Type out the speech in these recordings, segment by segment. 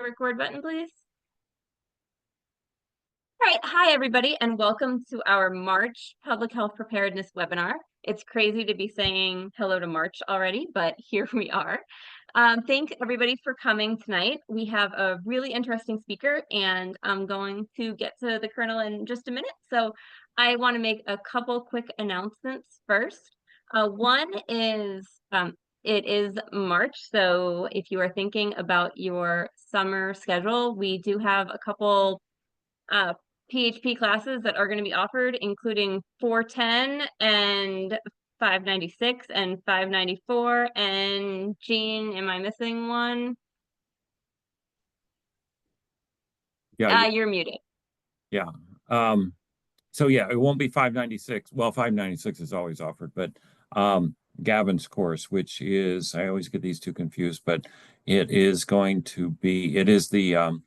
record button, please. All right. Hi, everybody, and welcome to our March Public Health Preparedness webinar. It's crazy to be saying hello to March already, but here we are. Thank everybody for coming tonight. We have a really interesting speaker, and I'm going to get to the Colonel in just a minute. So I want to make a couple quick announcements first. One is it is March, so if you are thinking about your summer schedule, we do have a couple PHP classes that are going to be offered, including 410 and 596 and 594. And Jean, am I missing one? Yeah, You're muted. yeah. So yeah, it won't be 596. Well, 596 is always offered, but Gavin's course, which is, I always get these two confused, but it is going to be, it is the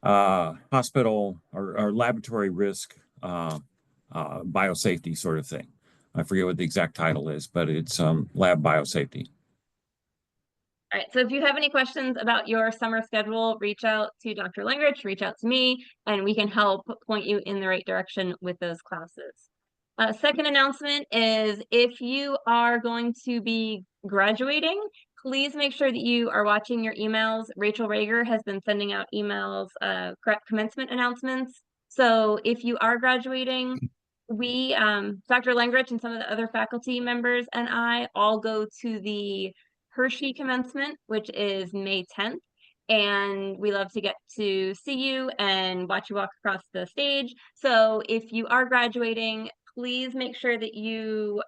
hospital or laboratory risk biosafety sort of thing. I forget what the exact title is, but it's lab biosafety. All right, so if you have any questions about your summer schedule, reach out to Dr. Langrich, reach out to me, and we can help point you in the right direction with those classes. Second announcement is if you are going to be graduating, please make sure that you are watching your emails. Rachel Rager has been sending out emails, commencement announcements. So if you are graduating, we, Dr. Langrich and some of the other faculty members and I all go to the Hershey commencement, which is May 10th. And we love to get to see you and watch you walk across the stage. So if you are graduating, please make sure that you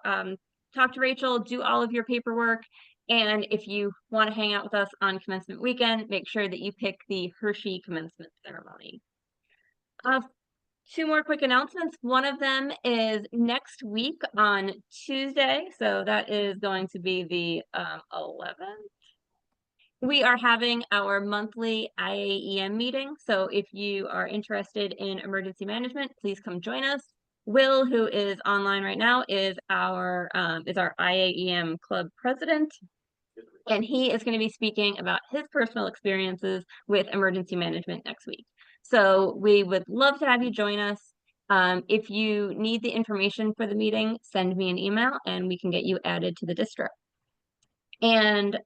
talk to Rachel, do all of your paperwork. And if you want to hang out with us on commencement weekend, make sure that you pick the Hershey commencement ceremony. Two more quick announcements. One of them is next week on Tuesday. So that is going to be the 11th. We are having our monthly IAEM meeting. So if you are interested in emergency management, please come join us. Will, who is online right now, is our IAEM club president. And he is going to be speaking about his personal experiences with emergency management next week. So we would love to have you join us. If you need the information for the meeting, send me an email and we can get you added to the distro. And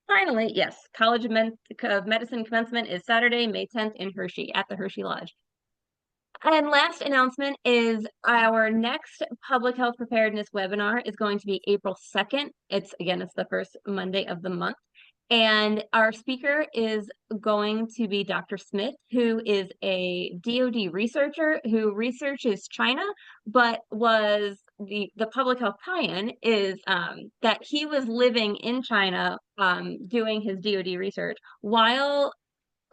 finally, yes, College of Medicine commencement is Saturday, May 10th in Hershey at the Hershey Lodge. And last announcement is our next public health preparedness webinar is going to be April 2nd. It's the first Monday of the month. And our speaker is going to be Dr. Smith, who is a DoD researcher who researches China, but was the public health tie-in is that he was living in China doing his DoD research while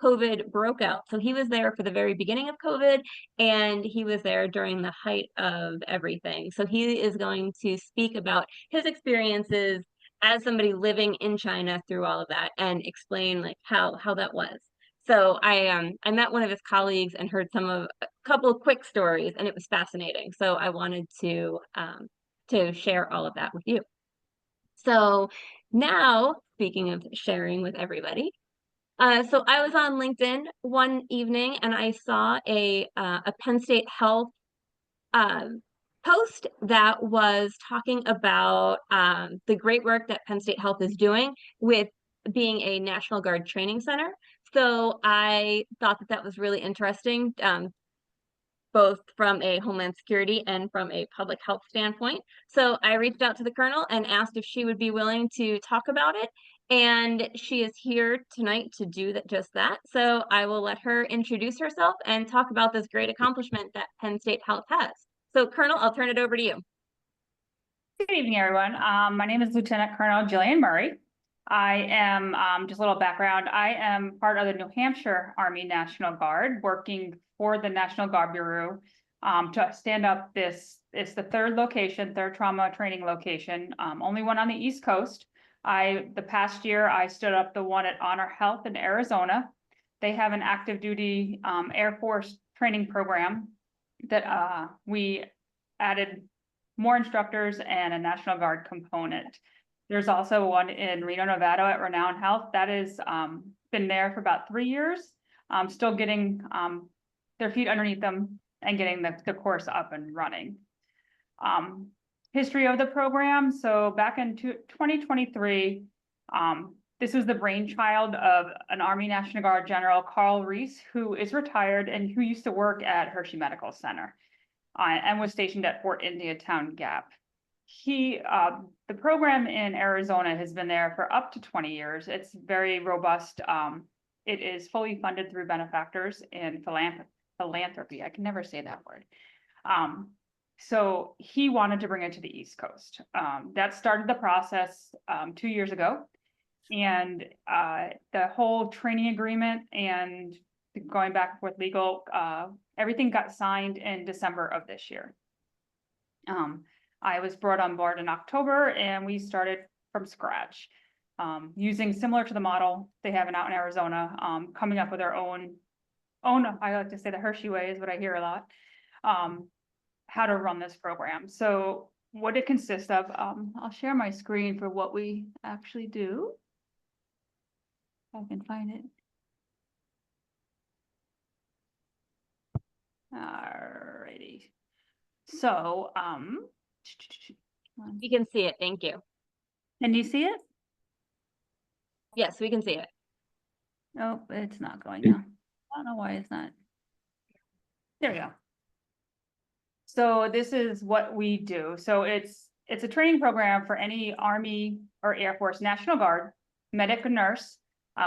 COVID broke out. So he was there for the very beginning of COVID, and he was there during the height of everything. So he is going to speak about his experiences as somebody living in China through all of that and explain like how that was. So I met one of his colleagues and heard a couple of quick stories, and it was fascinating. So I wanted to share all of that with you. So now, speaking of sharing with everybody, so I was on LinkedIn one evening and I saw a Penn State Health post that was talking about the great work that Penn State Health is doing with being a National Guard training center. So I thought that was really interesting, both from a Homeland Security and from a public health standpoint. So I reached out to the Colonel and asked if she would be willing to talk about it. And she is here tonight to do just that. So I will let her introduce herself and talk about this great accomplishment that Penn State Health has. So Colonel, I'll turn it over to you. Good evening, everyone. My name is Lieutenant Colonel Jillian Murray. I am, just a little background, I am part of the New Hampshire Army National Guard, working for the National Guard Bureau to stand up this. It's the third trauma training location, only one on the East Coast. The past year, I stood up the one at Honor Health in Arizona. They have an active duty Air Force training program that we added more instructors and a National Guard component. There's also one in Reno, Nevada at Renown Health that is been been there for about 3 years, still getting their feet underneath them and getting the course up and running. History of the program. So back in 2023, this was the brainchild of an Army National Guard General, Carl Reese, who is retired and who used to work at Hershey Medical Center and was stationed at Fort Indiantown Gap. The program in Arizona has been there for up to 20 years. It's very robust. It is fully funded through benefactors and philanthropy. I can never say that word. So he wanted to bring it to the East Coast. That started the process 2 years ago. And the whole training agreement and going back and forth legal, everything got signed in December of this year. I was brought on board in October and we started from scratch, using similar to the model they have out in Arizona, coming up with our own, I like to say the Hershey way is what I hear a lot, how to run this program. So what it consists of, I'll share my screen for what we actually do. If I can find it. Alrighty. So, You can see it. Thank you. can you see it? Yes, we can see it. No, it's not going now. I don't know why it's not. There we go. So this is what we do. So it's a training program for any Army or Air Force National Guard, medic or nurse.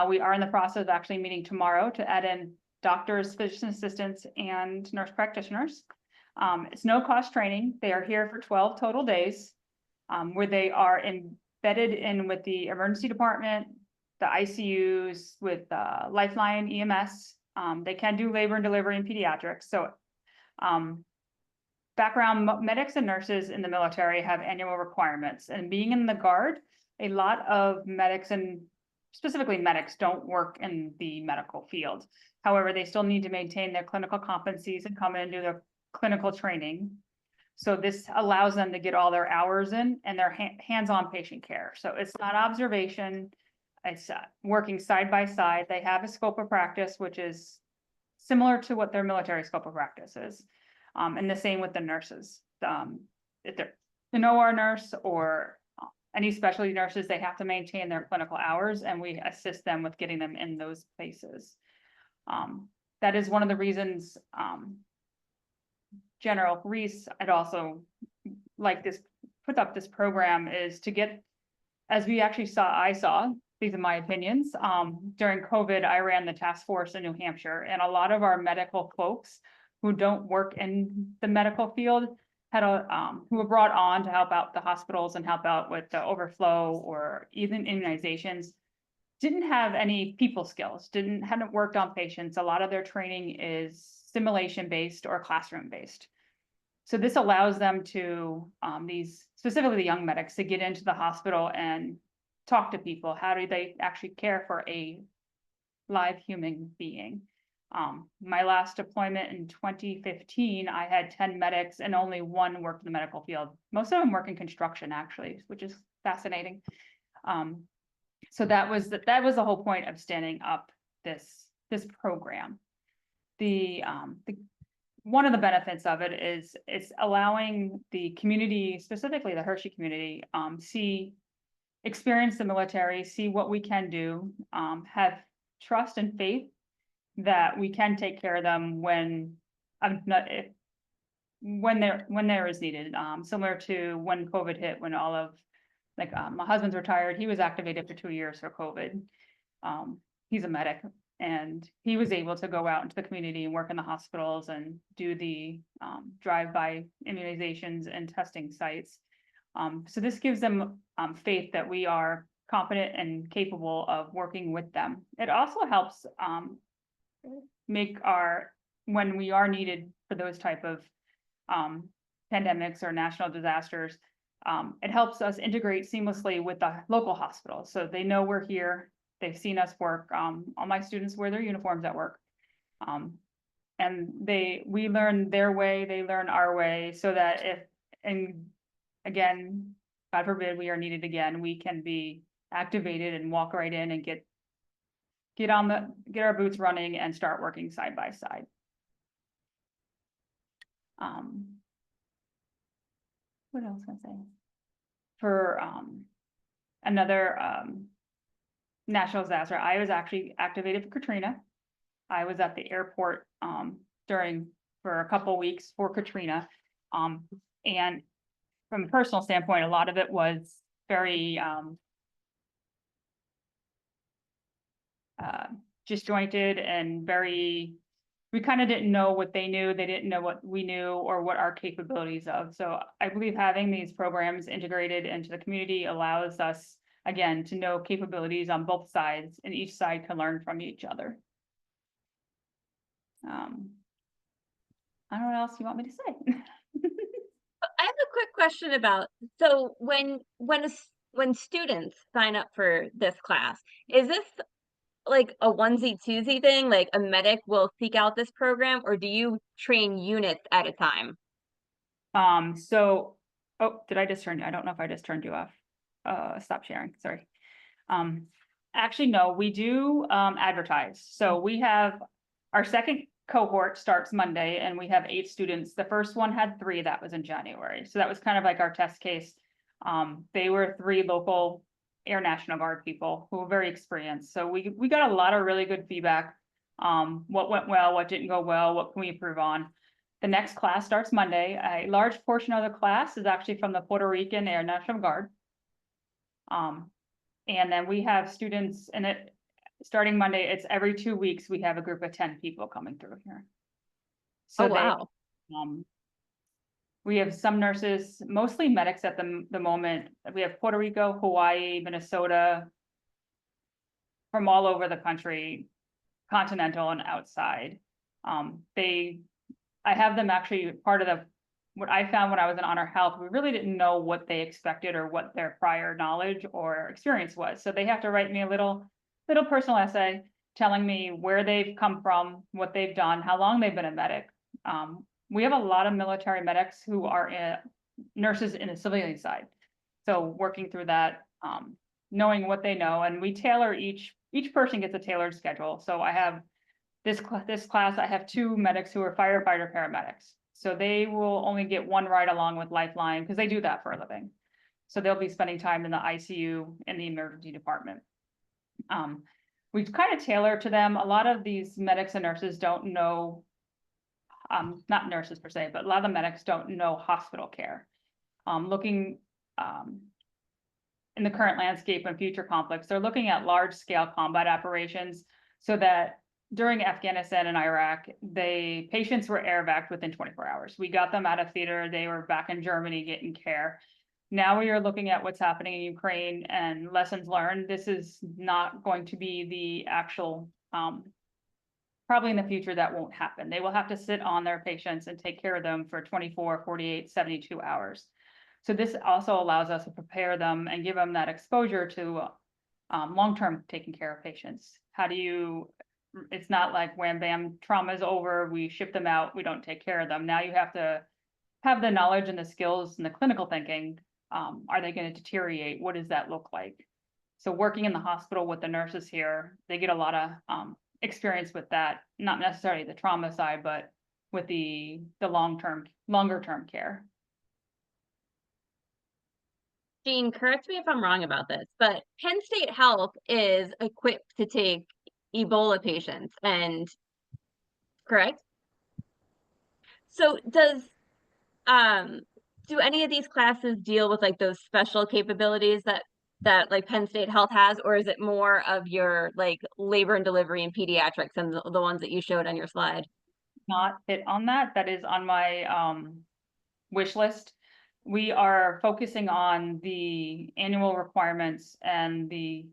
We are in the process of actually meeting tomorrow to add in doctors, physician assistants, and nurse practitioners. It's no cost training. They are here for 12 total days, where they are embedded in with the emergency department, the ICUs, with Lifeline, EMS. They can do labor and delivery in pediatrics. So background medics and nurses in the military have annual requirements, and being in the Guard, a lot of medics and specifically medics don't work in the medical field. However, they still need to maintain their clinical competencies and come in and do their clinical training. So this allows them to get all their hours in and their hands-on patient care. So it's not observation, it's working side by side. They have a scope of practice, which is similar to what their military scope of practice is. And the same with the nurses. If they're an OR nurse or any specialty nurses, they have to maintain their clinical hours, and we assist them with getting them in those places. That is one of the reasons General Reese had also put up this program, is to get, as we actually I saw, these are my opinions, during COVID, I ran the task force in New Hampshire, and a lot of our medical folks who don't work in the medical field had who were brought on to help out the hospitals and help out with the overflow or even immunizations, didn't have any people skills, hadn't worked on patients. A lot of their training is simulation based or classroom based. So this allows them to, specifically the young medics, to get into the hospital and talk to people. How do they actually care for a live human being? My last deployment in 2015, I had 10 medics and only one worked in the medical field. Most of them work in construction, actually, which is fascinating. So that was the whole point of standing up this program. One of the benefits of it is it's allowing the community, specifically the Hershey community, experience the military, see what we can do, have trust and faith that we can take care of them when there is needed. Similar to when COVID hit, when all of my husband's retired, he was activated for 2 years for COVID. He's a medic, and he was able to go out into the community and work in the hospitals and do the drive-by immunizations and testing sites. So this gives them faith that we are competent and capable of working with them. It also helps make when we are needed for those type of pandemics or national disasters, it helps us integrate seamlessly with the local hospitals. So they know we're here, they've seen us work. All my students wear their uniforms at work. And we learn their way, they learn our way, so that again, God forbid we are needed again, we can be activated and walk right in and get get our boots running and start working side by side. What else can I say? For another national disaster, I was actually activated for Katrina. I was at the airport for a couple weeks for Katrina. And from a personal standpoint, a lot of it was very disjointed and we kind of didn't know what they knew. They didn't know what we knew or what our capabilities of. So I believe having these programs integrated into the community allows us, again, to know capabilities on both sides, and each side can learn from each other. I don't know what else you want me to say. I have a quick question about, so when students sign up for this class, is this like a onesie twosie thing? Like a medic will seek out this program, or do you train units at a time? So, oh, did I just turn you? I don't know if I just turned you off. Stop sharing, sorry. Actually, no, we do advertise. So we have our second cohort starts Monday and we have 8 students. The first one had 3, that was in January. So that was kind of like our test case. They were 3 local Air National Guard people who were very experienced. So we got a lot of really good feedback. What went well, what didn't go well, what can we improve on? The next class starts Monday. A large portion of the class is actually from the Puerto Rican Air National Guard. And then we have students, and starting Monday, it's every 2 weeks, we have a group of 10 people coming through here. So wow. We have some nurses, mostly medics at the moment. We have Puerto Rico, Hawaii, Minnesota, from all over the country, continental and outside. I have them actually part of what I found when I was in Honor Health, we really didn't know what they expected or what their prior knowledge or experience was. So they have to write me a little personal essay telling me where they've come from, what they've done, how long they've been a medic. We have a lot of military medics who are nurses in the civilian side. So working through that, knowing what they know, and we tailor each person gets a tailored schedule. So I have this class, I have 2 medics who are firefighter paramedics. So they will only get 1 ride along with Lifeline because they do that for a living. So they'll be spending time in the ICU in the emergency department. We kind of tailor to them. A lot of these medics and nurses don't know, not nurses per se, but a lot of the medics don't know hospital care. Looking in the current landscape and future conflicts, they're looking at large scale combat operations so that during Afghanistan and Iraq, patients were air evac within 24 hours. We got them out of theater. They were back in Germany getting care. Now we are looking at what's happening in Ukraine and lessons learned. This is not going to be the actual, probably in the future that won't happen. They will have to sit on their patients and take care of them for 24, 48, 72 hours. So this also allows us to prepare them and give them that exposure to long-term taking care of patients. It's not like wham bam, trauma is over, we ship them out, we don't take care of them. Now you have to have the knowledge and the skills and the clinical thinking. Are they going to deteriorate? What does that look like? So working in the hospital with the nurses here, they get a lot of experience with that, not necessarily the trauma side, but with the longer term care. Jean, correct me if I'm wrong about this, but Penn State Health is equipped to take Ebola patients, and correct? So do any of these classes deal with like those special capabilities that like Penn State Health has, or is it more of your like labor and delivery and pediatrics and the ones that you showed on your slide? Not hit on that. That is on my wish list. We are focusing on the annual requirements and the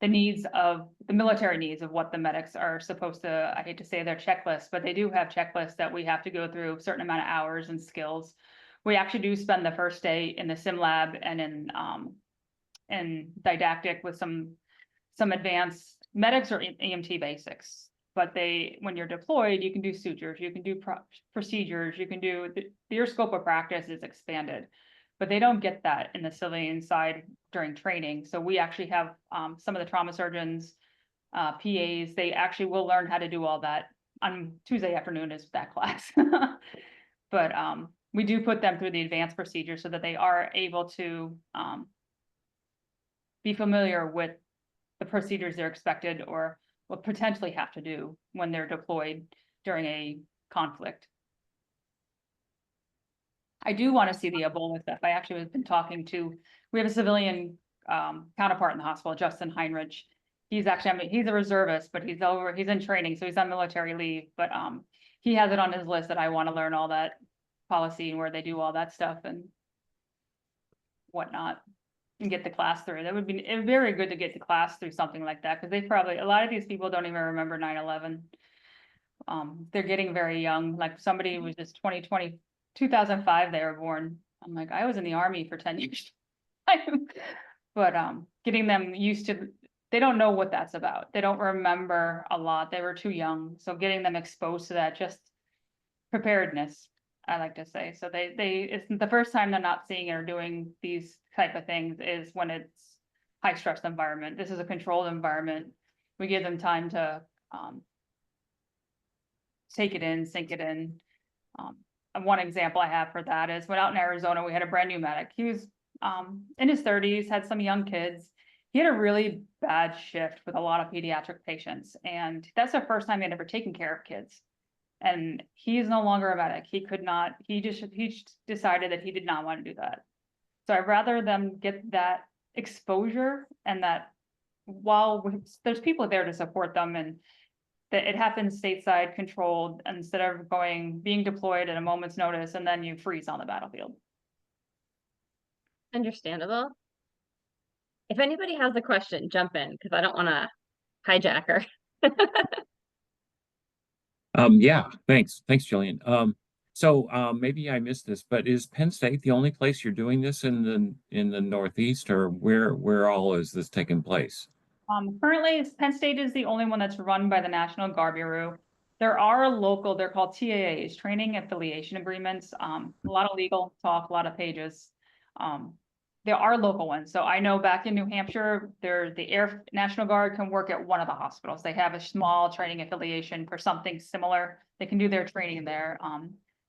needs of the military needs of what the medics are supposed to, I hate to say their checklist, but they do have checklists that we have to go through a certain amount of hours and skills. We actually do spend the first day in the sim lab and in didactic with some advanced medics or EMT basics. But when you're deployed, you can do sutures, you can do procedures, you can do, your scope of practice is expanded. But they don't get that in the civilian side during training. So we actually have some of the trauma surgeons PAs, they actually will learn how to do all that on Tuesday afternoon is that class. But we do put them through the advanced procedure so that they are able to be familiar with the procedures they're expected or will potentially have to do when they're deployed during a conflict. I do want to see the Ebola stuff. I actually have been talking to, we have a civilian counterpart in the hospital, Justin Heinrich. He's actually, I mean, he's a reservist, but he's in training, so he's on military leave, but he has it on his list that I want to learn all that policy and where they do all that stuff and whatnot and get the class through. That would be very good to get the class through something like that, because they probably, a lot of these people don't even remember 9/11. They're getting very young, like somebody was just 2005 they were born. I'm like, I was in the Army for 10 years. But getting them used to, they don't know what that's about. They don't remember a lot. They were too young. So getting them exposed to that, just preparedness, I like to say. So it's the first time they're not seeing or doing these type of things is when it's high stress environment. This is a controlled environment. We give them time to take it in, sink it in. And one example I have for that is when out in Arizona, we had a brand new medic. He was in his 30s, had some young kids. He had a really bad shift with a lot of pediatric patients. And that's the first time he had ever taken care of kids. And he's no longer a medic. He just decided that he did not want to do that. So I'd rather them get that exposure and that while there's people there to support them and that it happens stateside controlled instead of being deployed at a moment's notice and then you freeze on the battlefield. Understandable. If anybody has a question, jump in because I don't want to hijack her. Yeah, thanks, Jillian. So maybe I missed this, but is Penn State the only place you're doing this in the Northeast, or where all is this taking place? Currently, Penn State is the only one that's run by the National Guard Bureau. There are local, they're called TAAs, Training Affiliation Agreements. A lot of legal talk, a lot of pages. There are local ones. So I know back in New Hampshire, the Air National Guard can work at one of the hospitals. They have a small training affiliation for something similar. They can do their training there.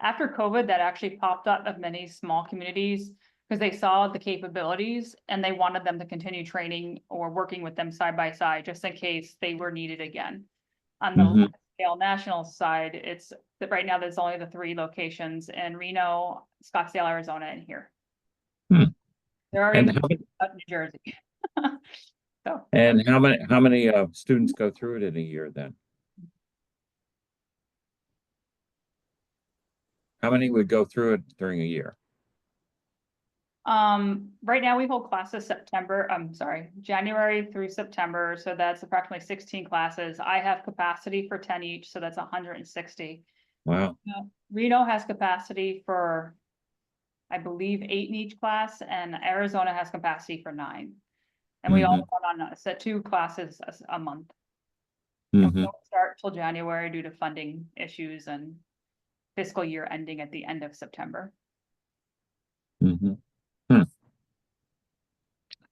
After COVID, that actually popped up of many small communities because they saw the capabilities and they wanted them to continue training or working with them side by side, just in case they were needed again. On the scale national side, it's that right now there's only the 3 locations in Reno, Scottsdale, Arizona, and here. There are even New Jersey. So. And how many students go through it in a year then? How many would go through it during a year? Right now we hold classes January through September. So that's approximately 16 classes. I have capacity for 10 each. So that's 160. Wow. Reno has capacity for, I believe, 8 in each class, and Arizona has capacity for 9. And we all run on set 2 classes a month. We don't start till January due to funding issues and fiscal year ending at the end of September.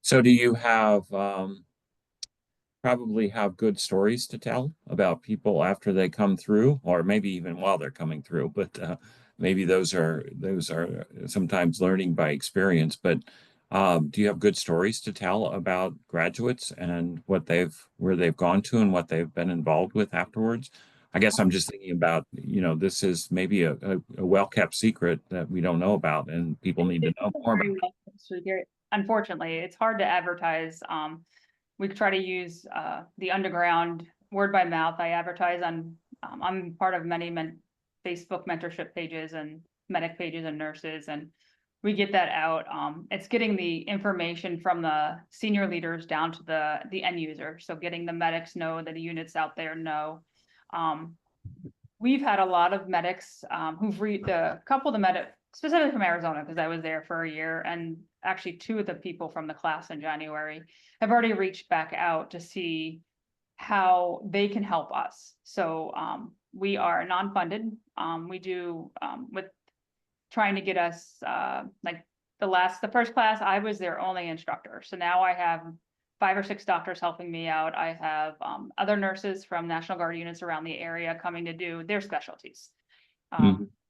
So do you have probably have good stories to tell about people after they come through, or maybe even while they're coming through, but maybe those are sometimes learning by experience. But do you have good stories to tell about graduates and where they've gone to and what they've been involved with afterwards? I guess I'm just thinking about, this is maybe a well-kept secret that we don't know about and people need to know more about. Unfortunately, it's hard to advertise. We try to use the underground word by mouth. I advertise on, I'm part of many Facebook mentorship pages and medic pages and nurses, and we get that out. It's getting the information from the senior leaders down to the end user. So getting the medics know that the units out there know. We've had a lot of medics who've a couple of the medics, specifically from Arizona, because I was there for a year, and actually 2 of the people from the class in January have already reached back out to see how they can help us. So we are non-funded. We do with trying to get us like the first class, I was their only instructor. So now I have 5 or 6 doctors helping me out. I have other nurses from National Guard units around the area coming to do their specialties.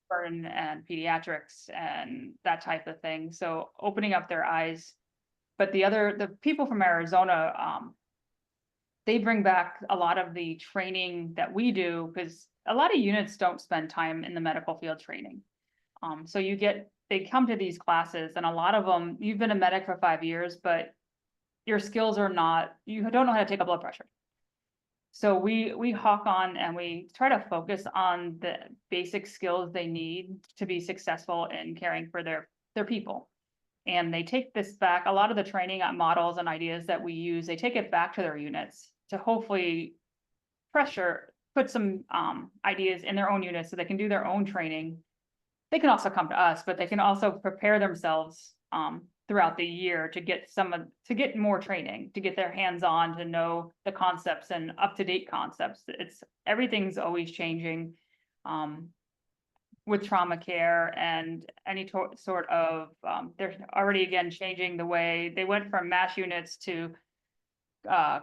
Burn and pediatrics and that type of thing. So opening up their eyes. But the people from Arizona, they bring back a lot of the training that we do, because a lot of units don't spend time in the medical field training. So they come to these classes, and a lot of them, you've been a medic for 5 years, but your skills are not, you don't know how to take a blood pressure. So we hawk on and we try to focus on the basic skills they need to be successful in caring for their people. And they take this back, a lot of the training models and ideas that we use, they take it back to their units to hopefully put some ideas in their own units so they can do their own training. They can also come to us, but they can also prepare themselves throughout the year to get more training, to get their hands on, to know the concepts and up-to-date concepts. Everything's always changing with trauma care and any sort of, they're already again changing the way they went from MASH units to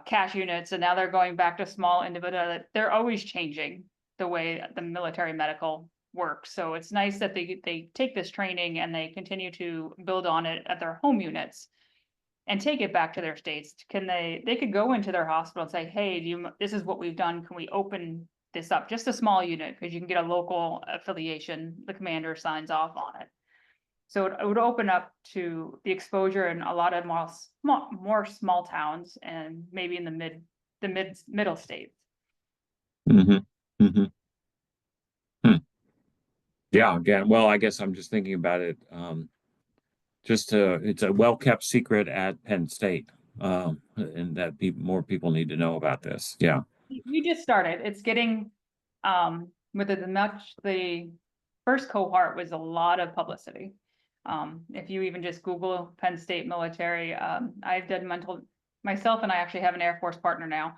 cash units, and now they're going back to small individual. They're always changing the way the military medical works. So it's nice that they take this training and they continue to build on it at their home units and take it back to their states. They could go into their hospital and say, hey, this is what we've done. Can we open this up? Just a small unit, because you can get a local affiliation. The commander signs off on it. So it would open up to the exposure in a lot of more small towns and maybe in the middle states. Yeah, again, well, I guess I'm just thinking about it. It's a well-kept secret at Penn State, and that more people need to know about this. Yeah. We just started. It's getting, with the first cohort was a lot of publicity. If you even just Google Penn State military, I've done myself, and I actually have an Air Force partner now.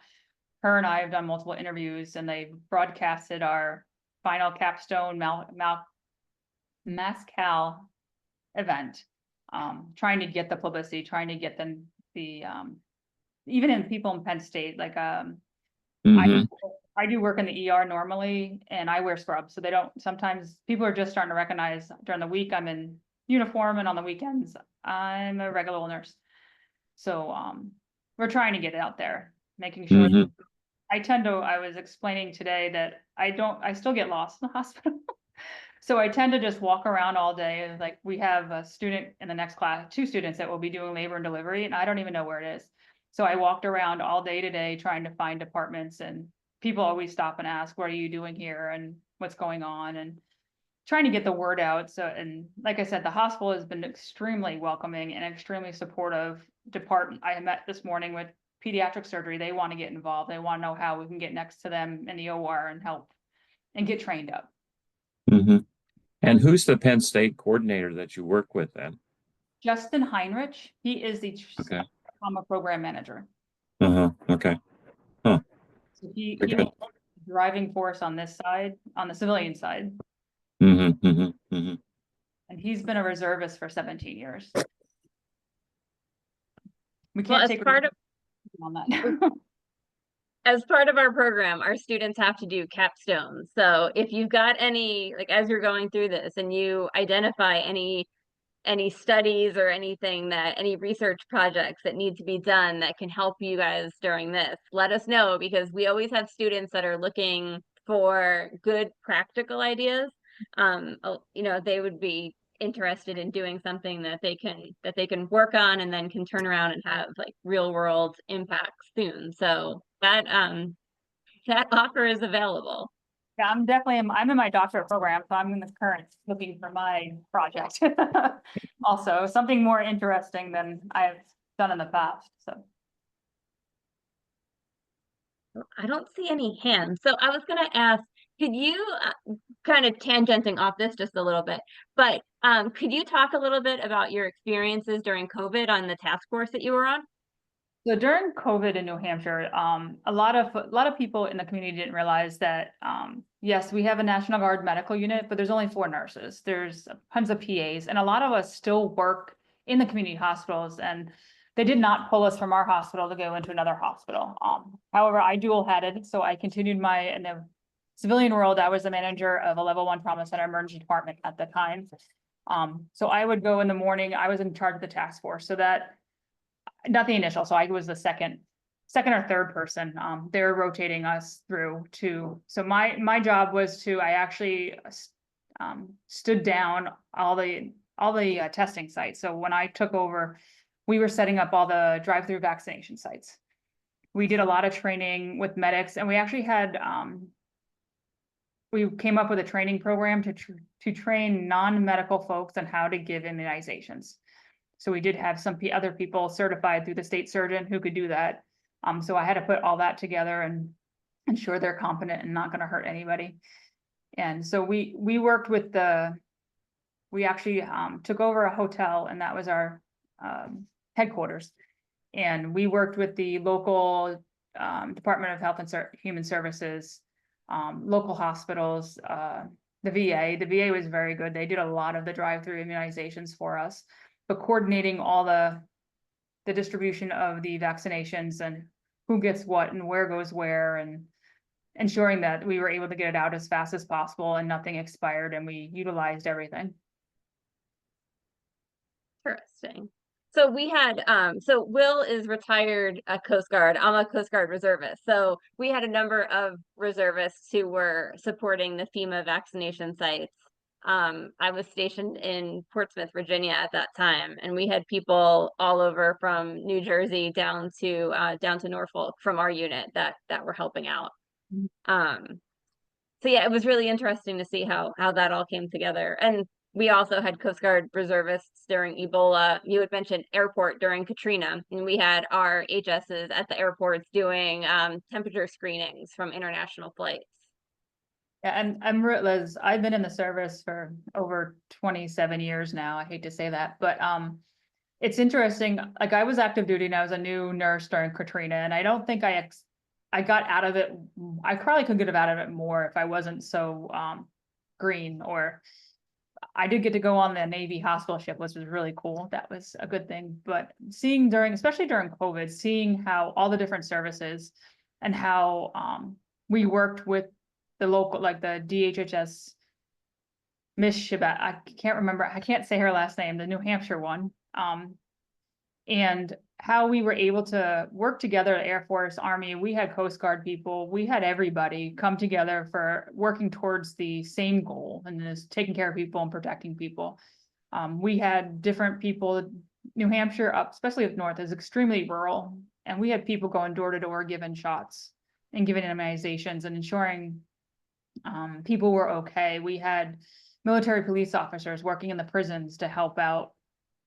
Her and I have done multiple interviews, and they broadcasted our final capstone MASCAL event, trying to get the publicity, trying to get them even in people in Penn State, like I do work in the ER normally, and I wear scrubs, so sometimes people are just starting to recognize during the week I'm in uniform, and on the weekends I'm a regular nurse. So we're trying to get it out there, making sure. I was explaining today that I still get lost in the hospital. So I tend to just walk around all day. Like, we have a student in the next class, 2 students that will be doing labor and delivery, and I don't even know where it is. So I walked around all day today trying to find departments, and people always stop and ask, what are you doing here and what's going on, and trying to get the word out. So, and like I said, the hospital has been extremely welcoming and extremely supportive department. I met this morning with pediatric surgery. They want to get involved. They want to know how we can get next to them in the OR and help and get trained up. And who's the Penn State coordinator that you work with then? Justin Heinrich. He is the trauma program manager. Okay. Huh. So he was the driving force on this side, on the civilian side. And he's been a reservist for 17 years. We can't take on that. As part of our program, our students have to do capstones. So if you've got any, like, as you're going through this and you identify any studies or any research projects that need to be done that can help you guys during this, let us know, because we always have students that are looking for good practical ideas. They would be interested in doing something that they can work on and then can turn around and have like real world impact soon. So that offer is available. Yeah, I'm in my doctorate program, so I'm in the current looking for my project. Also, something more interesting than I've done in the past. So I don't see any hands. So I was going to ask, could you kind of tangenting off this just a little bit, but could you talk a little bit about your experiences during COVID on the task force that you were on? So during COVID in New Hampshire, a lot of people in the community didn't realize that, yes, we have a National Guard medical unit, but there's only 4 nurses. There's tons of PAs, and a lot of us still work in the community hospitals. And They did not pull us from our hospital to go into another hospital. However, I dual headed, so I continued in the civilian world, I was the manager of a level 1 trauma center emergency department at the time. So I would go in the morning, I was in charge of the task force, so that, not the initial, so I was the second or third person. They were rotating us through so my job was I actually stood down all the testing sites. So when I took over, we were setting up all the drive-through vaccination sites. We did a lot of training with medics, and we actually had, we came up with a training program to train non-medical folks on how to give immunizations. So we did have some other people certified through the state surgeon who could do that. So I had to put all that together and ensure they're competent and not going to hurt anybody. And so we worked with we actually took over a hotel, and that was our headquarters. And we worked with the local Department of Health and Human Services, local hospitals, the VA. The VA was very good. They did a lot of the drive-through immunizations for us, but coordinating all the distribution of the vaccinations and who gets what and where goes where, and ensuring that we were able to get it out as fast as possible and nothing expired, and we utilized everything. Interesting. So we had, so Will is retired Coast Guard. I'm a Coast Guard reservist. So we had a number of reservists who were supporting the FEMA vaccination sites. I was stationed in Portsmouth, Virginia at that time, and we had people all over from New Jersey down to Norfolk from our unit that were helping out. So yeah, it was really interesting to see how that all came together. And we also had Coast Guard reservists during Ebola. You had mentioned airport during Katrina, and we had our HSs at the airports doing temperature screenings from international flights. Yeah, and Liz, I've been in the service for over 27 years now. I hate to say that, but it's interesting. Like, I was active duty and I was a new nurse during Katrina, and I don't think I got out of it. I probably could get out of it more if I wasn't so green. Or I did get to go on the Navy hospital ship, which was really cool. That was a good thing. But seeing especially during COVID, seeing how all the different services and how we worked with the local, like the DHHS, Miss Shibat, I can't remember, I can't say her last name, the New Hampshire one. And how we were able to work together, Air Force, Army, we had Coast Guard people, we had everybody come together for working towards the same goal, and is taking care of people and protecting people. We had different people. New Hampshire, especially up north, is extremely rural, and we had people going door to door giving shots and giving immunizations and ensuring people were okay. We had military police officers working in the prisons to help out,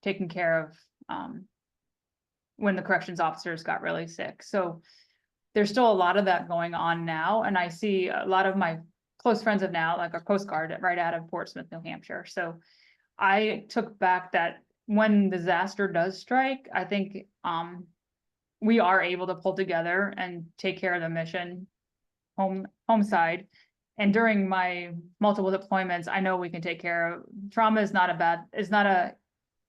taking care of when the corrections officers got really sick. So there's still a lot of that going on now. And I see a lot of my close friends of now, like our Coast Guard right out of Portsmouth, New Hampshire. So I took back that when disaster does strike, I think we are able to pull together and take care of the mission home side. And during my multiple deployments, I know we can take care of trauma. Is not a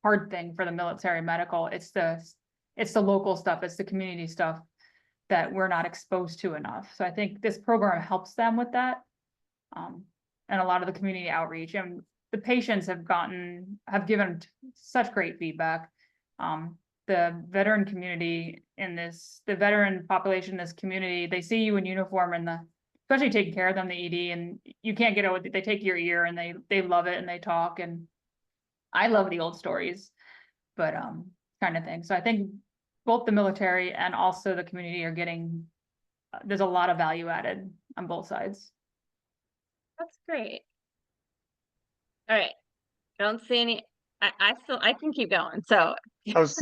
hard thing for the military medical. It's the local stuff, it's the community stuff that we're not exposed to enough. So I think this program helps them with that. And a lot of the community outreach, and the patients have given such great feedback. The veteran community the veteran population in this community, they see you in uniform and especially taking care of them, the ED, and you can't get over it. They take your ear and they love it and they talk, and I love the old stories, but kind of thing. So I think both the military and also the community are getting, there's a lot of value added on both sides. That's great. All right. I don't see any, I can keep going. So I was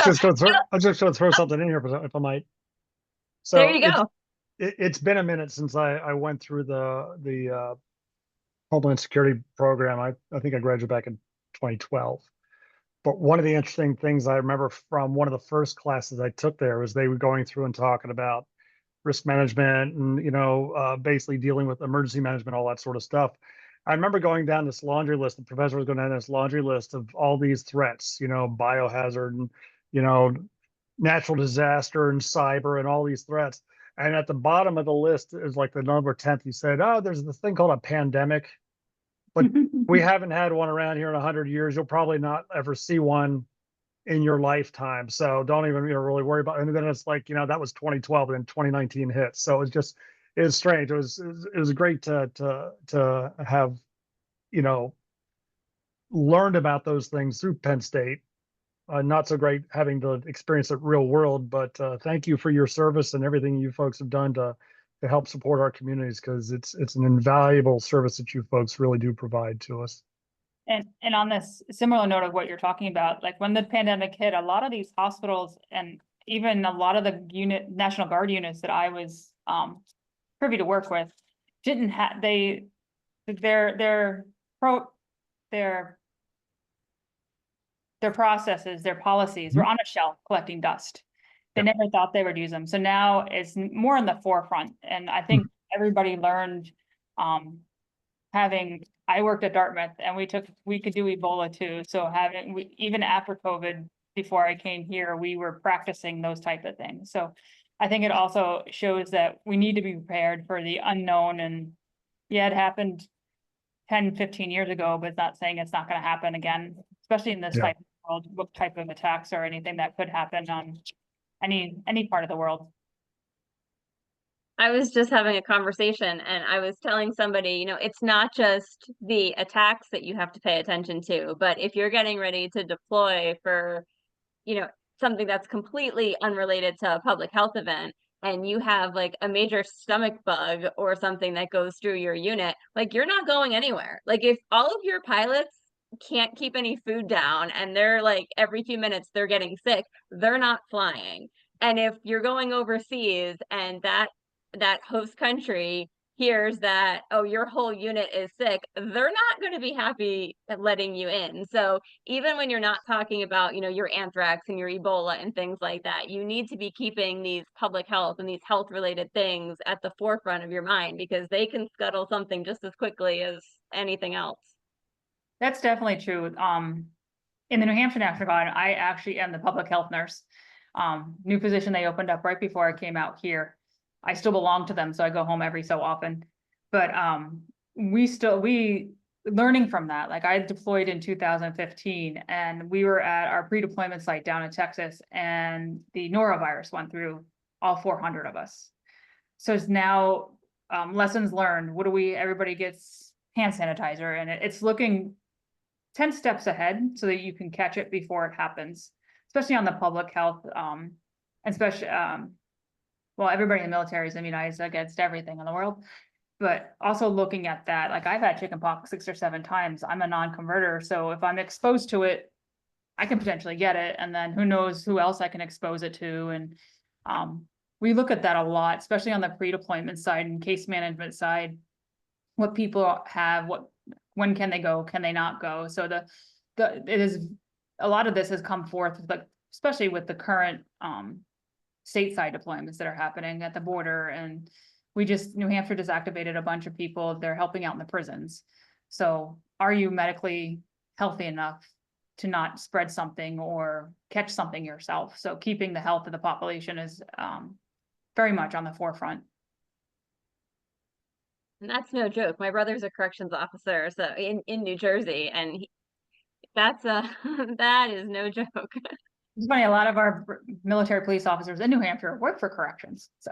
just going to throw something in here if I might. So there you go. It's been a minute since I went through the Homeland Security program. I think I graduated back in 2012. But one of the interesting things I remember from one of the first classes I took there was they were going through and talking about risk management and, basically dealing with emergency management, all that sort of stuff. I remember going down this laundry list. The professor was going down this laundry list of all these threats, biohazard and, natural disaster and cyber and all these threats. And at the bottom of the list is like the number 10th. He said, "Oh, there's this thing called a pandemic, but we haven't had one around here in 100 years. You'll probably not ever see one in your lifetime. So don't even, really worry about it." And then it's like, that was 2012 and 2019 hit. So it was strange. It was great to have, learned about those things through Penn State. Not so great having to experience it real world, but thank you for your service and everything you folks have done to help support our communities, because it's an invaluable service that you folks really do provide to us. And on this similar note of what you're talking about, like when the pandemic hit, a lot of these hospitals and even a lot of the National Guard units that I was privy to work with didn't have their processes, their policies were on a shelf collecting dust. They never thought they would use them. So now it's more in the forefront. And I think everybody learned, I worked at Dartmouth and we could do Ebola too. So even after COVID, before I came here, we were practicing those type of things. So I think it also shows that we need to be prepared for the unknown. And yeah, it happened 10, 15 years ago, but it's not saying it's not going to happen again, especially in this type of world, what type of attacks or anything that could happen on any part of the world. I was just having a conversation and I was telling somebody, it's not just the attacks that you have to pay attention to, but if you're getting ready to deploy for, something that's completely unrelated to a public health event, and you have like a major stomach bug or something that goes through your unit, like you're not going anywhere. Like if all of your pilots can't keep any food down and they're like every few minutes they're getting sick, they're not flying. And if you're going overseas and that host country hears that, oh, your whole unit is sick, they're not going to be happy at letting you in. So even when you're not talking about, your anthrax and your Ebola and things like that, you need to be keeping these public health and these health related things at the forefront of your mind, because they can scuttle something just as quickly as anything else. That's definitely true. In the New Hampshire National Guard, I actually am the public health nurse. New position they opened up right before I came out here. I still belong to them, so I go home every so often. But we learning from that. Like I deployed in 2015, and we were at our pre-deployment site down in Texas, and the norovirus went through all 400 of us. So it's now lessons learned. Everybody gets hand sanitizer, and it's looking 10 steps ahead so that you can catch it before it happens, especially on the public health, and especially well, everybody in the military is immunized against everything in the world, but also looking at that, like I've had chickenpox 6 or 7 times. I'm a non-converter, so if I'm exposed to it, I can potentially get it, and then who knows who else I can expose it to. And we look at that a lot, especially on the pre-deployment side and case management side. What people have, when can they go? Can they not go? So it is a lot of this has come forth, like especially with the current stateside deployments that are happening at the border. And New Hampshire just activated a bunch of people. They're helping out in the prisons. So are you medically healthy enough to not spread something or catch something yourself? So keeping the health of the population is very much on the forefront. And that's no joke. My brother's a corrections officer, so in New Jersey, and that is no joke. It's funny, a lot of our military police officers in New Hampshire work for corrections. So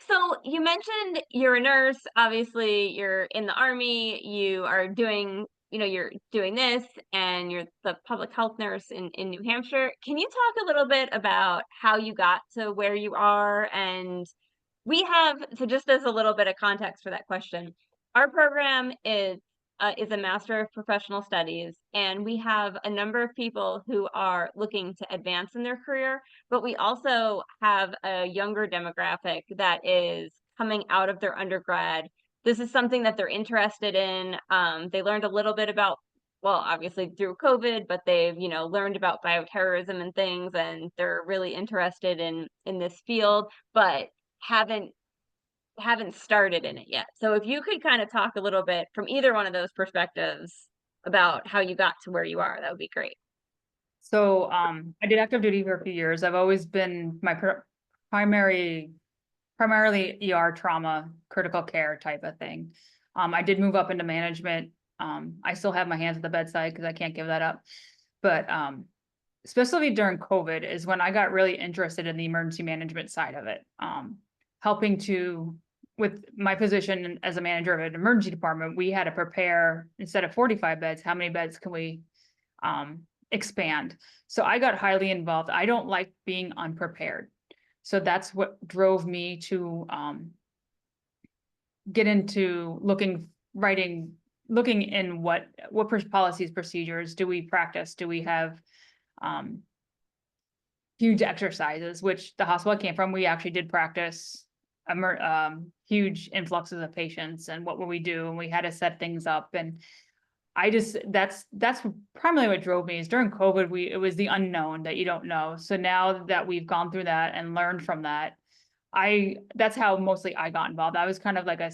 So you mentioned you're a nurse, obviously you're in the Army, you are doing, you're doing this, and you're the public health nurse in New Hampshire. Can you talk a little bit about how you got to where you are? And so just as a little bit of context for that question, our program is a Master of Professional Studies, and we have a number of people who are looking to advance in their career, but we also have a younger demographic that is coming out of their undergrad. This is something that they're interested in. They learned a little bit about, well, obviously through COVID, but they've, learned about bioterrorism and things, and they're really interested in this field, but haven't started in it yet. So if you could kind of talk a little bit from either one of those perspectives about how you got to where you are, that would be great. So, I did active duty for a few years. I've always been primarily ER trauma, critical care type of thing. I did move up into management. I still have my hands at the bedside because I can't give that up. But, especially during COVID is when I got really interested in the emergency management side of it. Helping to, with my position as a manager of an emergency department, we had to prepare, instead of 45 beds, how many beds can we expand? So I got highly involved. I don't like being unprepared. So that's what drove me to get into looking in what policies, procedures do we practice? Do we have huge exercises, which the hospital I came from, we actually did practice huge influxes of patients and what would we do? And we had to set things up. And I just, that's primarily what drove me is during COVID, it was the unknown that you don't know. So now that we've gone through that and learned from that, that's how mostly I got involved. I was kind of like a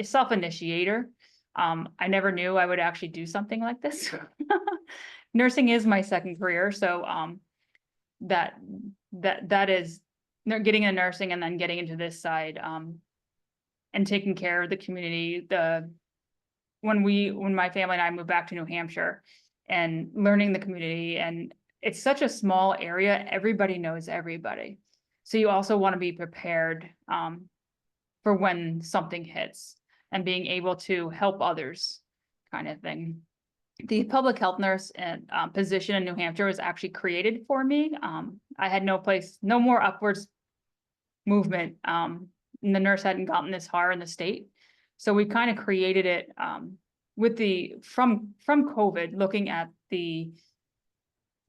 self-initiator. I never knew I would actually do something like this. Nursing is my second career. So, that is getting into nursing and then getting into this side, and taking care of the community. When my family and I moved back to New Hampshire and learning the community, and it's such a small area, everybody knows everybody. So you also want to be prepared, for when something hits and being able to help others kind of thing. The public health nurse and position in New Hampshire was actually created for me. I had no more upwards movement. And the nurse hadn't gotten this far in the state. So we kind of created it from COVID, looking at the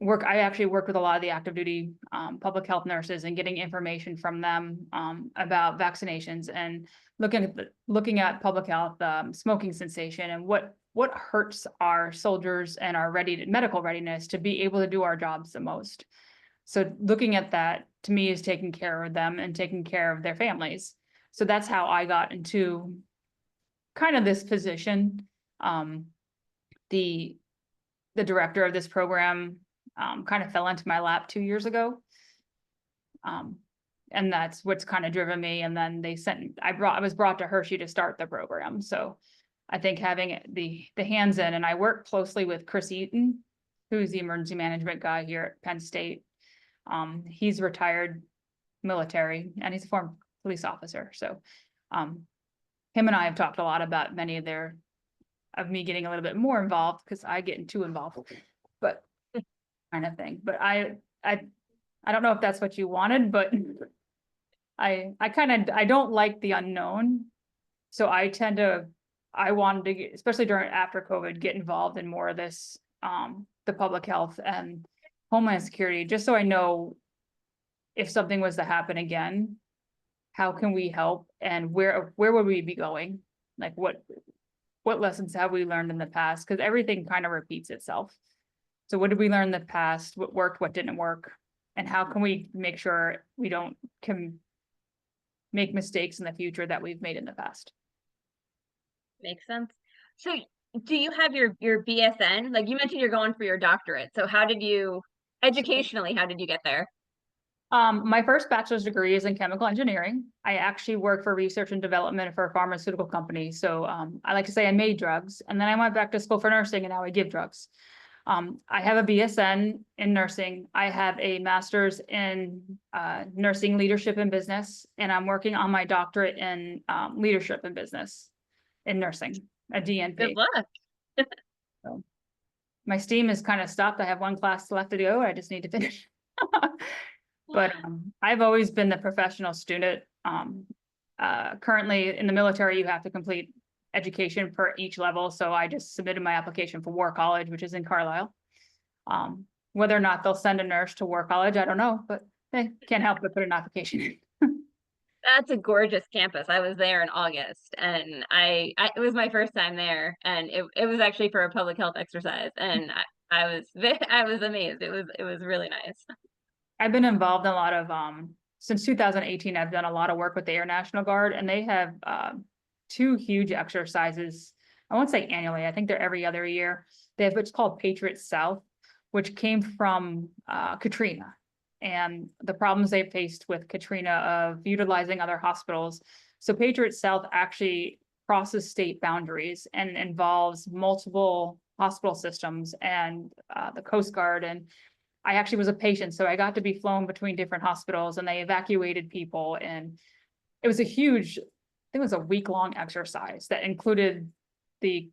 work. I actually worked with a lot of the active duty public health nurses and getting information from them about vaccinations and looking at public health, smoking cessation, and what hurts our soldiers and our medical readiness to be able to do our jobs the most. So looking at that to me is taking care of them and taking care of their families. So that's how I got into kind of this position. The director of this program kind of fell into my lap 2 years ago. And that's what's kind of driven me. And then I was brought to Hershey to start the program. So I think having the hands in, and I work closely with Chris Eaton, who's the emergency management guy here at Penn State. He's retired military and he's a former police officer. So him and I have talked a lot about many of me getting a little bit more involved because I get too involved, but kind of thing. But I don't know if that's what you wanted, but I don't like the unknown. So I wanted to get, especially after COVID, get involved in more of this, the public health and Homeland Security, just so I know if something was to happen again, how can we help and where would we be going? Like what lessons have we learned in the past? Because everything kind of repeats itself. So what did we learn in the past? What worked, what didn't work? And how can we make sure we can make mistakes in the future that we've made in the past? Makes sense. So do you have your BSN? Like you mentioned, you're going for your doctorate. So educationally, how did you get there? My first bachelor's degree is in chemical engineering. I actually worked for research and development for a pharmaceutical company. So I like to say I made drugs, and then I went back to school for nursing, and now I give drugs. I have a BSN in nursing. I have a master's in nursing leadership and business, and I'm working on my doctorate in leadership and business in nursing, a DNP. Good luck. So my steam is kind of stopped. I have one class left to go. I just need to finish. But I've always been the professional student. Currently in the military, you have to complete education for each level. So I just submitted my application for War College, which is in Carlisle. Whether or not they'll send a nurse to War College, I don't know, but they can't help but put an application in. That's a gorgeous campus. I was there in August, and it was my first time there, and it was actually for a public health exercise, and I was amazed. It was really nice. I've been involved in a lot of since 2018. I've done a lot of work with the Air National Guard, and they have 2 huge exercises I won't say annually, I think they're every other year. They have what's called Patriot South, which came from Katrina and the problems they faced with Katrina of utilizing other hospitals. So Patriot South actually crosses state boundaries and involves multiple hospital systems and the Coast Guard. And I actually was a patient, so I got to be flown between different hospitals and they evacuated people. And it was a huge, I think it was a week-long exercise that included the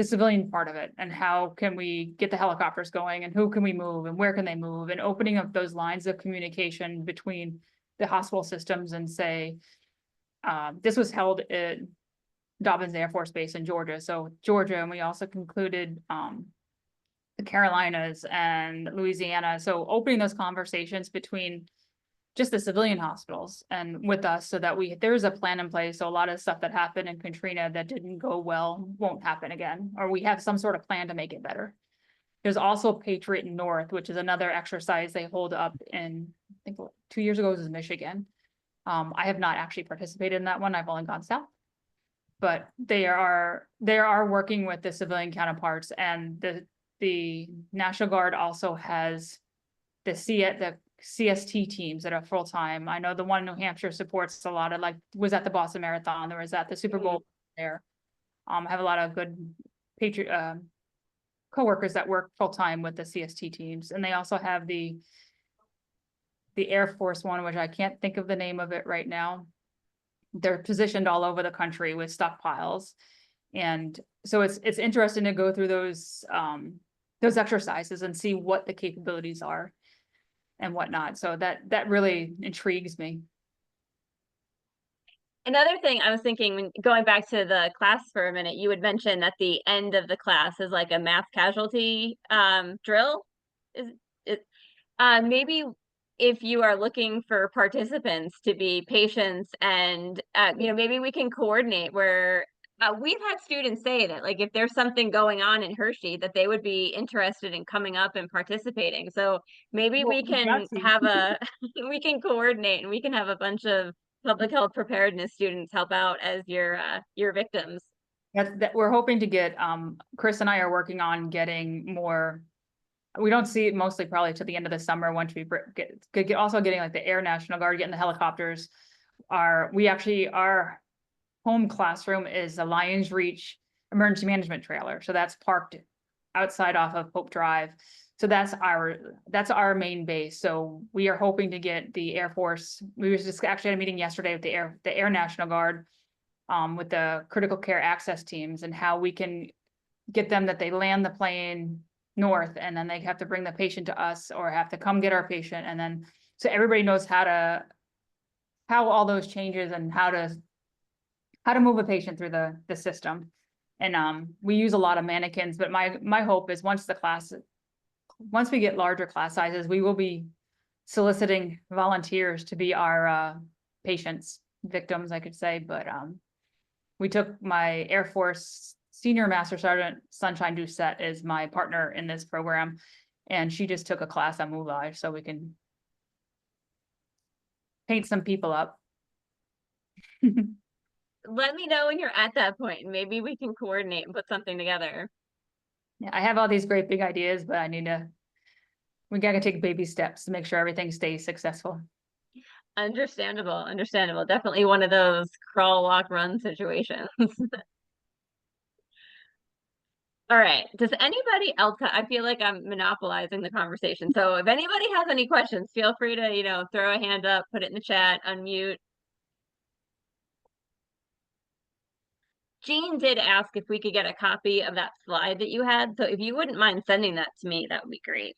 civilian part of it and how can we get the helicopters going and who can we move and where can they move and opening up those lines of communication between the hospital systems and say, this was held at Dobbins Air Force Base in Georgia. So Georgia, and we also concluded the Carolinas and Louisiana. So opening those conversations between just the civilian hospitals and with us so that there's a plan in place. So a lot of stuff that happened in Katrina that didn't go well won't happen again, or we have some sort of plan to make it better. There's also Patriot North, which is another exercise they hold up in, I think 2 years ago, it was Michigan. I have not actually participated in that one. I've only gone south. But they are working with the civilian counterparts, and the National Guard also has the CST teams that are full-time. I know the one in New Hampshire supports a lot of, like, was at the Boston Marathon, there was at the Super Bowl there. I have a lot of good coworkers that work full-time with the CST teams, and they also have the Air Force one, which I can't think of the name of it right now. They're positioned all over the country with stockpiles. And so it's interesting to go through those exercises and see what the capabilities are and whatnot. So that really intrigues me. Another thing I was thinking, when going back to the class for a minute, you would mention that the end of the class is like a mass casualty drill. Is it maybe if you are looking for participants to be patients and maybe we can coordinate where we've had students say that, like, if there's something going on in Hershey, that they would be interested in coming up and participating. So maybe we can have we can coordinate and we can have a bunch of public health preparedness students help out as your victims. That we're hoping to get, Chris and I are working on getting more. We don't see it mostly probably to the end of the summer once we get also getting like the Air National Guard, getting the helicopters. Our home classroom is a Lions Reach emergency management trailer. So that's parked outside off of Hope Drive. So that's our main base. So we are hoping to get the Air Force. We was just actually had a meeting yesterday with the Air National Guard, with the critical care access teams and how we can get them that they land the plane north and then they have to bring the patient to us or have to come get our patient. And then, so everybody knows how all those changes and how to move a patient through the system. And we use a lot of mannequins, but my hope is once we get larger class sizes, we will be soliciting volunteers to be our victims, I could say. But we took my Air Force Senior Master Sergeant Sunshine Doucette is my partner in this program, and she just took a class on moulage so we can paint some people up. Let me know when you're at that point and maybe we can coordinate and put something together. Yeah, I have all these great big ideas, but we gotta take baby steps to make sure everything stays successful. Understandable. Definitely one of those crawl, walk, run situations. All right. Does anybody else I feel like I'm monopolizing the conversation. So if anybody has any questions, feel free to, throw a hand up, put it in the chat, unmute. Jean did ask if we could get a copy of that slide that you had. So if you wouldn't mind sending that to me, that would be great.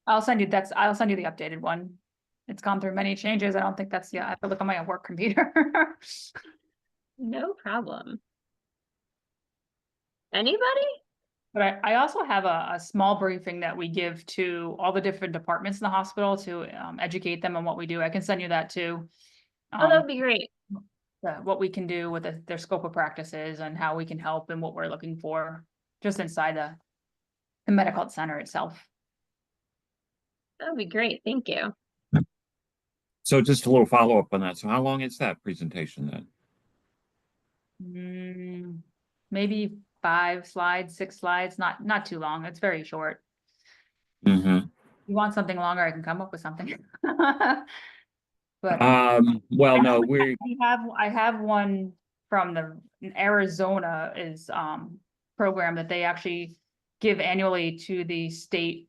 I'll send you the updated one. It's gone through many changes. I don't think I have to look on my work computer. No problem. Anybody? But I also have a small briefing that we give to all the different departments in the hospital to educate them on what we do. I can send you that too. Oh, that would be great. What we can do with their scope of practices and how we can help and what we're looking for just inside the medical center itself. That would be great. Thank you. So just a little follow-up on that. So how long is that presentation then? Maybe 5 slides, 6 slides, not too long. It's very short. hmm You want something longer, I can come up with something. But well, I no, know we I have one from the Arizona is program that they actually give annually to the state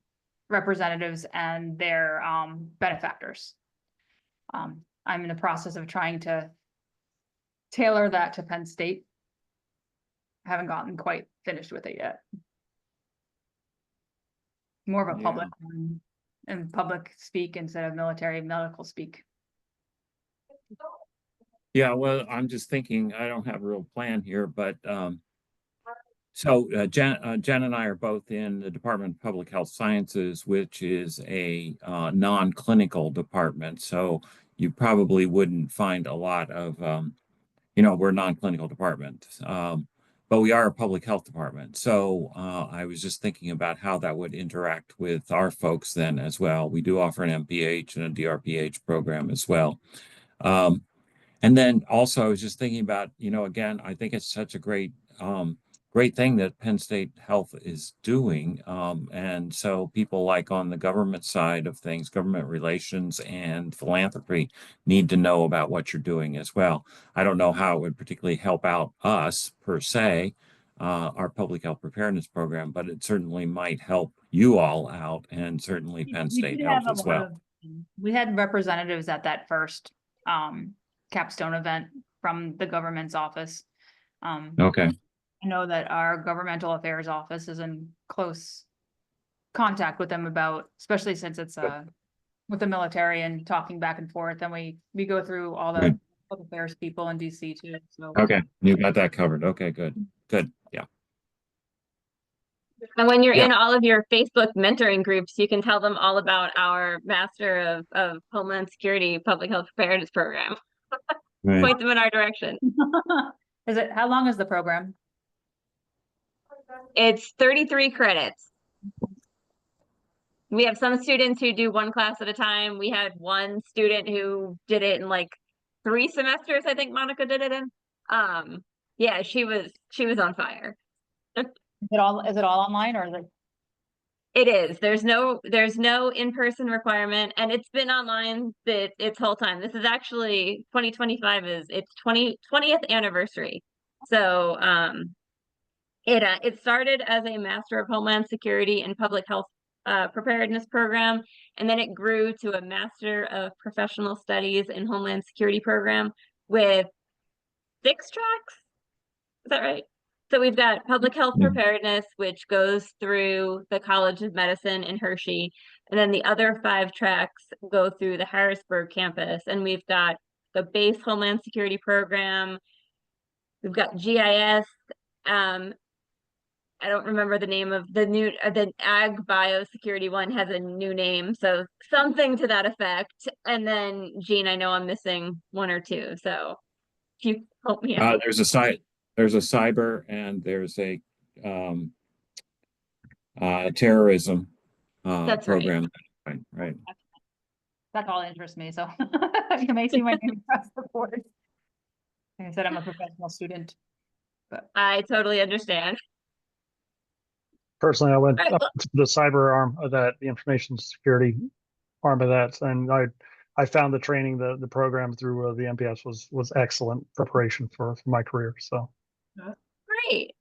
representatives and their benefactors. I'm in the process of trying to tailor that to Penn State. Haven't gotten quite finished with it yet. More of a Yeah. public one and public speak instead of military medical speak. Yeah, well, I'm just thinking, I don't have a real plan here, but so Jen and I are both in the Department of Public Health Sciences, which is a non-clinical department. So you probably wouldn't find a lot of, we're a non-clinical department, but we are a public health department. So I was just thinking about how that would interact with our folks then as well. We do offer an MPH and a DRPH program as well. And then also I was just thinking about, again, I think it's such a great thing that Penn State Health is doing. And so people like on the government side of things, government relations and philanthropy need to know about what you're doing as well. I don't know how it would particularly help out us per se, our public health preparedness program, but it certainly might help you all out and certainly Penn We State did Health have a as lot well. of- We had representatives at that first capstone event from the government's office. Okay. I know that our governmental affairs office is in close contact with them about, especially since it's with the military and talking back and forth, and we go through all the Good. public affairs people in DC too, so. Okay. You got that covered. Okay, good. Good. Yeah. And when you're Yeah. in all of your Facebook mentoring groups, you can tell them all about our Master of Homeland Security Public Health Preparedness Program. Right. Point them in our direction. How long is the program? It's 33 credits. We have some students who do one class at a time. We had one student who did it in like 3 semesters, I think Monica did it in. Yeah, she was on fire. Is it all online or is it? It is. There's no in-person requirement, and it's been online its whole time. This is actually 2025 is its 20th anniversary. So it started as a Master of Homeland Security and Public Health preparedness program, and then it grew to a Master of Professional Studies in Homeland Security program with 6 tracks. Is that right? So we've got public health preparedness, which goes through the College of Medicine in Hershey. And then the other 5 tracks go through the Harrisburg campus. And we've got the base Homeland Security program. We've got GIS. I don't remember the name of the Ag Biosecurity one has a new name. So something to that effect. And then Jean, I know I'm missing 1 or 2. So if you help me out. There's a cyber and there's a terrorism That's program. Right. That all interests me, so you may see my name across the board. Like I said, I'm a professional student. I totally understand. Personally, I went Right, up to the cyber arm of that, the information security arm of that, and I found the training, the program through the MPS was excellent preparation for my career. So Great.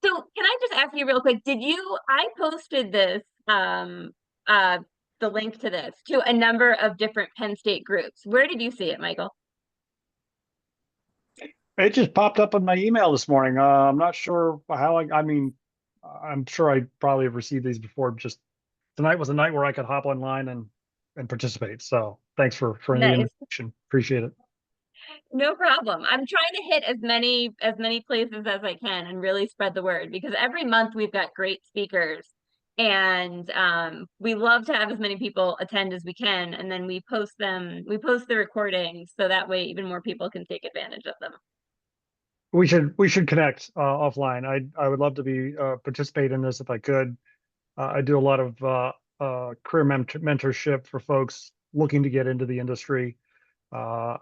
So can I just ask you real quick, I posted this, the link to this to a number of different Penn State groups. Where did you see it, Michael? it just popped up on my email this morning. I'm not sure how I mean, I'm sure I probably have received these before. Just tonight was a night where I could hop online and participate. So thanks for the Nice. invitation. Appreciate it. No problem. I'm trying to hit as many places as I can and really spread the word, because every month we've got great speakers, and we love to have as many people attend as we can, and then we post the recordings so that way even more people can take advantage of them. We should connect offline. I would love to be participate in this if I could. I do a lot of career mentorship for folks looking to get into the industry. I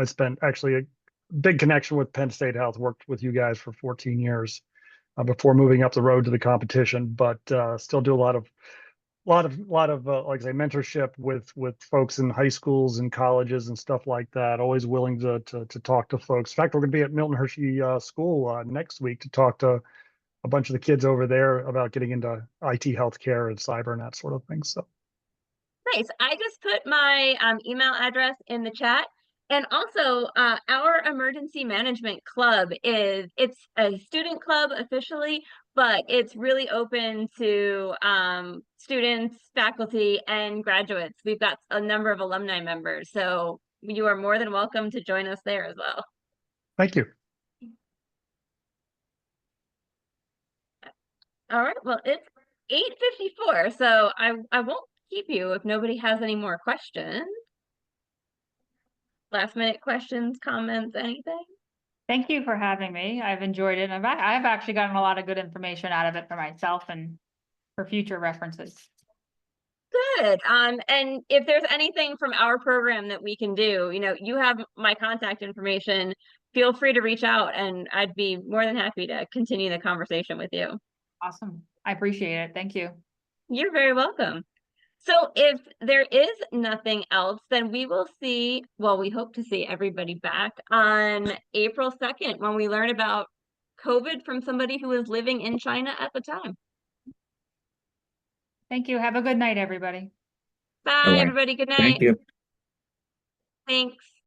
spent actually big connection with Penn State Health. Worked with you guys for 14 years before moving up the road to the competition, but still do a lot of like I say, mentorship with folks in high schools and colleges and stuff like that. Always willing to talk to folks. In fact, we're going to be at Milton Hershey School next week to talk to a bunch of the kids over there about getting into IT healthcare and cyber and that sort of thing. So Nice. I just put my email address in the chat. And also, our emergency management club it's a student club officially, but it's really open to students, faculty, and graduates. We've got a number of alumni members, so you are more than welcome to join us there as well. thank you. All right, well, it's 8:54, so I won't keep you if nobody has any more questions. Last minute questions, comments, anything? Thank you for having me. I've enjoyed it. I've actually gotten a lot of good information out of it for myself and for future references. Good. And if there's anything from our program that we can do, you have my contact information. Feel free to reach out, and I'd be more than happy to continue the conversation with you. Awesome. I appreciate it. Thank you. You're very welcome. So if there is nothing else, then we will see, well, we hope to see everybody back on April 2nd when we learn about COVID from somebody who was living in China at the time. Thank you. Have a good night, everybody. Bye, All right. everybody. Good night. Thank you. Thanks.